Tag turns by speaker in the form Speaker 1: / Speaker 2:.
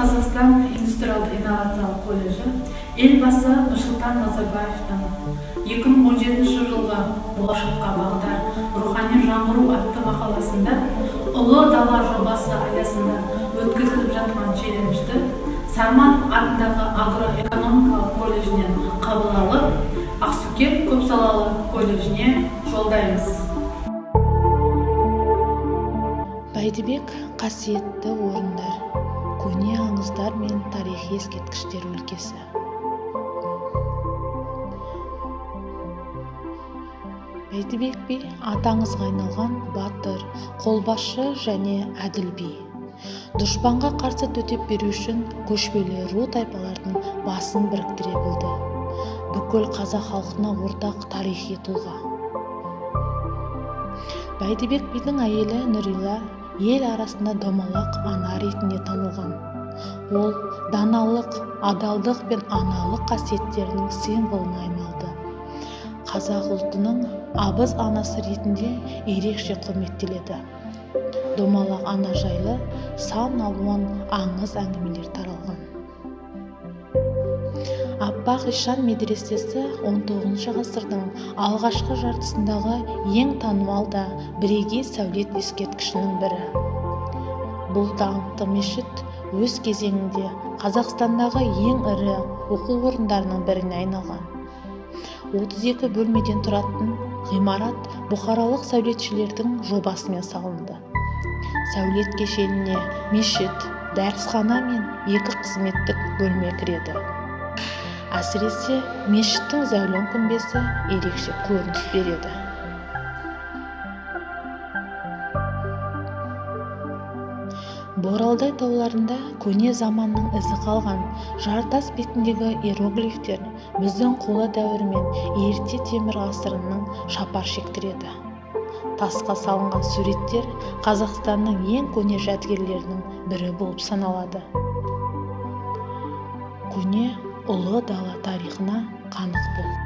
Speaker 1: Қазақстан индустриалдық-инновациялық колледжі елбасы Нұрсұлтан Назарбаевтың 2017 жылғы болашаққа бағдар рухани жаңғыру атты мақаласында ұлы дала жобасы аясында өткізіліп жатқан челленджді Сарман атындағы агроэкономикалық колледжінен қабыл алып, Ақсукент көпсалалы колледжіне жолдаймыз.
Speaker 2: Бәйдібек қасиетті орындар, көне аңыздар мен тарихи ескерткіштер өлкесі. Бәйдібек би атаңызға айналған батыр, қолбасшы және әділ би. Дұшпанға қарсы төтеп беру үшін көшпелі ру тайпалардың басын біріктіре білді. Бүкіл қазақ халқына ортақ тарихи тұлға. Бәйдібек бидің әйелі Нұрила ел арасында домалақ ана ретінде танылған. Ол даналық, адалдық пен аналық қасиеттерінің символына айналды. Қазақ ұлтының абыз анасы ретінде ерекше құрметтеледі. Домалақ ана жайлы сан алуан аңыз әңгімелер таралған. Аппақ Ишан медресесі 19 ғасырдың алғашқы жартысындағы ең танымал да бірегей сәулет ескерткішінің бірі. Бұл даңқты мешіт өз кезеңінде Қазақстандағы ең ірі оқу орындарының біріне айналған. 32 бөлмеден тұратын ғимарат бұқаралық сәулетшілердің жобасымен салынды. Сәулет кешеніне мешіт, дәрісхана мен 2 қызметтік бөлме кіреді. Әсіресе мешіттің зәулім күмбезі ерекше көрініс береді. Боралдай тауларында көне заманның ізі қалған жартас бетіндегі иероглифтер біздің қола дәуірі мен ерте темір ғасырының шапар шектіреді. Тасқа салынған суреттер Қазақстанның ең көне жәдігерлерінің бірі болып саналады. Көне ұлы дала тарихына қанық бол.